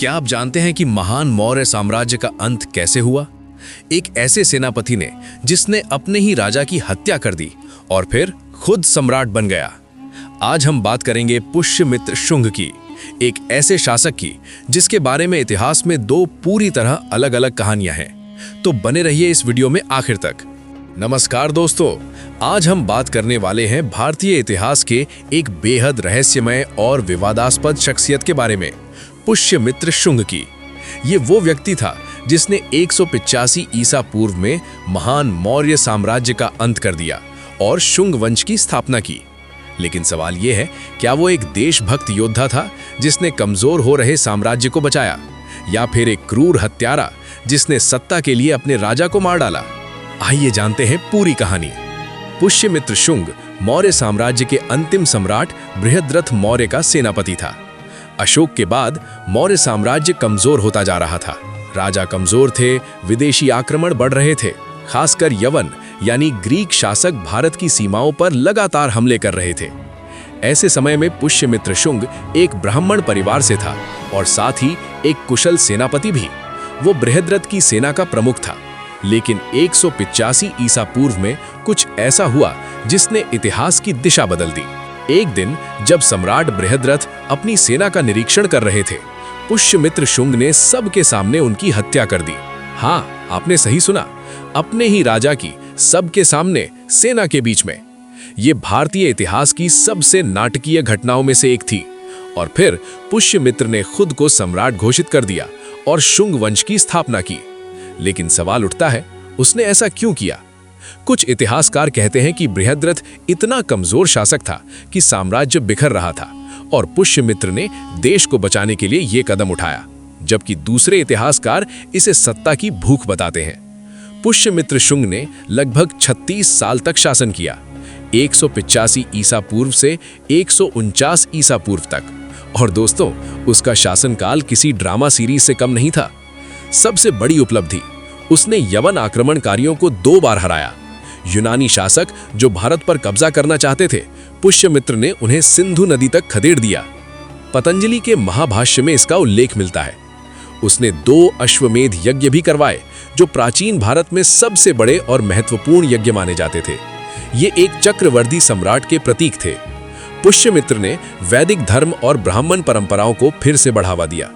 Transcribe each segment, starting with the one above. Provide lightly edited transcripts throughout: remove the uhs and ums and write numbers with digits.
क्या आप जानते हैं कि महान मौर्य साम्राज्य का अंत कैसे हुआ? एक ऐसे सेनापति ने जिसने अपने ही राजा की हत्या कर दी और फिर खुद सम्राट बन गया। आज हम बात करेंगे पुष्यमित्र शुंग की, एक ऐसे शासक की जिसके बारे में इतिहास में दो पूरी तरह अलग अलग कहानियां हैं। तो बने रहिए इस वीडियो में आखिर तक। नमस्कार दोस्तों, आज हम बात करने वाले हैं भारतीय इतिहास के एक बेहद रहस्यमय और विवादास्पद शख्सियत के बारे में, पुष्यमित्र शुंग की। ये वो व्यक्ति था जिसने 185 ईसा पूर्व में महान मौर्य साम्राज्य का अंत कर दिया और शुंग वंश की स्थापना की। लेकिन सवाल ये है, क्या वो एक देशभक्त योद्धा था जिसने कमजोर हो रहे साम्राज्य को बचाया, या फिर एक क्रूर हत्यारा जिसने सत्ता के लिए अपने राजा को मार डाला? आइए जानते हैं पूरी कहानी। पुष्यमित्र शुंग मौर्य साम्राज्य के अंतिम सम्राट बृहद्रथ मौर्य का सेनापति था। अशोक के बाद मौर्य साम्राज्य कमजोर होता जा रहा था। राजा कमजोर थे, विदेशी आक्रमण बढ़ रहे थे, खासकर यवन यानी ग्रीक शासक भारत की सीमाओं पर लगातार हमले कर रहे थे। ऐसे समय में पुष्यमित्र शुंग एक ब्राह्मण परिवार से था और साथ ही एक कुशल सेनापति भी। वो बृहद्रथ की सेना का प्रमुख था। लेकिन 185 ईसा पूर्व में कुछ ऐसा हुआ जिसने इतिहास की दिशा बदल दी। एक दिन जब सम्राट बृहद्रथ अपनी सेना का निरीक्षण कर रहे थे, पुष्यमित्र शुंग ने सबके सामने उनकी हत्या कर दी। हाँ, आपने सही सुना, अपने ही राजा की सबके सामने, सेना के बीच में। ये भारतीय इतिहास की सबसे नाटकीय घटनाओं में से एक थी। और फिर पुष्यमित्र ने खुद को सम्राट घोषित कर दिया और शुंग वंश की स्थापना की। लेकिन सवाल उठता है, उसने ऐसा क्यों किया? कुछ इतिहासकार कहते हैं कि बृहद्रथ इतना कमजोर शासक था कि साम्राज्य बिखर रहा था और पुष्यमित्र ने देश को बचाने के लिए यह कदम उठाया, जबकि दूसरे इतिहासकार इसे सत्ता की भूख बताते हैं। पुष्यमित्र शुंग ने लगभग 36 साल तक शासन किया, 185 ईसा पूर्व से 149 ईसा पूर्व तक। और दोस्तों, उसका शासनकाल किसी ड्रामा सीरीज से कम नहीं था। सबसे बड़ी उपलब्धि, उसने यवन आक्रमणकारियों को 2 बार हराया। यूनानी शासक जो भारत पर कब्जा करना चाहते थे, पुष्यमित्र ने उन्हें सिंधु नदी तक खदेड़ दिया। पतंजलि के महाभाष्य में इसका उल्लेख मिलता है। उसने 2 अश्वमेध यज्ञ भी करवाए, जो प्राचीन भारत में सबसे बड़े और महत्वपूर्ण यज्ञ माने जाते थे। ये एक चक्रवर्ती सम्राट के प्रतीक थे। पुष्यमित्र ने वैदिक धर्म और ब्राह्मण परंपराओं को फिर से बढ़ावा दिया।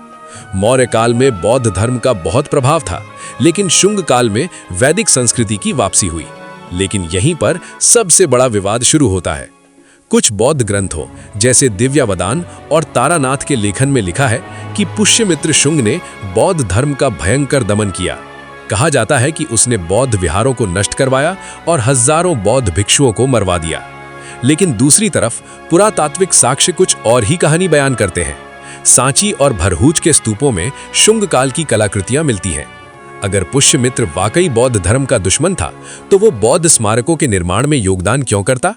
मौर्य काल में बौद्ध धर्म का बहुत प्रभाव था, लेकिन शुंग काल में वैदिक संस्कृति की वापसी हुई। लेकिन यहीं पर सबसे बड़ा विवाद शुरू होता है। कुछ बौद्ध ग्रंथों जैसे दिव्यावदान और तारानाथ के लेखन में लिखा है कि पुष्यमित्र शुंग ने बौद्ध धर्म का भयंकर दमन किया। कहा जाता है कि उसने बौद्ध विहारों को नष्ट करवाया और हजारों बौद्ध भिक्षुओं को मरवा दिया। लेकिन दूसरी तरफ पुरातात्विक साक्ष्य कुछ और ही कहानी बयान करते हैं। सांची और भरहूच के स्तूपों में शुंग काल की कलाकृतियां मिलती हैं। अगर पुष्यमित्र वाकई बौद्ध धर्म का दुश्मन था, तो वो बौद्ध स्मारकों के निर्माण में योगदान क्यों करता?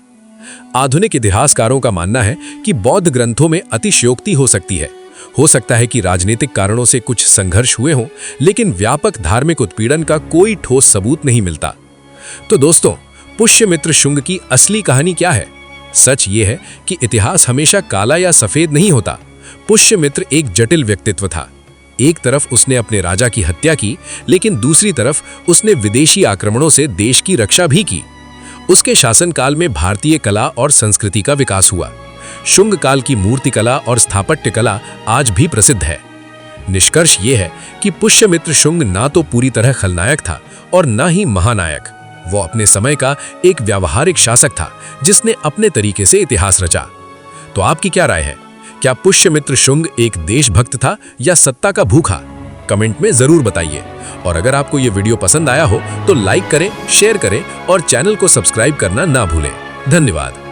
आधुनिक इतिहासकारों का मानना है कि बौद्ध ग्रंथों में अतिशयोक्ति हो सकती है। हो सकता है कि राजनीतिक कारणों से कुछ संघर्ष हुए हों, लेकिन व्यापक धार्मिक उत्पीड़न का कोई ठोस सबूत नहीं मिलता। तो दोस्तों, पुष्यमित्र शुंग की असली कहानी क्या है? सच ये है कि इतिहास हमेशा काला या सफेद नहीं होता। पुष्यमित्र एक जटिल व्यक्तित्व था। एक तरफ उसने अपने राजा की हत्या की, लेकिन दूसरी तरफ उसने विदेशी आक्रमणों से देश की रक्षा भी की। उसके शासनकाल में भारतीय कला और संस्कृति का विकास हुआ। शुंग काल की मूर्तिकला और स्थापत्य कला आज भी प्रसिद्ध है। निष्कर्ष ये है कि पुष्यमित्र शुंग ना तो पूरी तरह खलनायक था और ना ही महानायक। वो अपने समय का एक व्यावहारिक शासक था जिसने अपने तरीके से इतिहास रचा। तो आपकी क्या राय है? क्या पुष्यमित्र शुंग एक देशभक्त था या सत्ता का भूखा? कमेंट में जरूर बताइए। और अगर आपको ये वीडियो पसंद आया हो तो लाइक करें, शेयर करें और चैनल को सब्सक्राइब करना ना भूलें। धन्यवाद।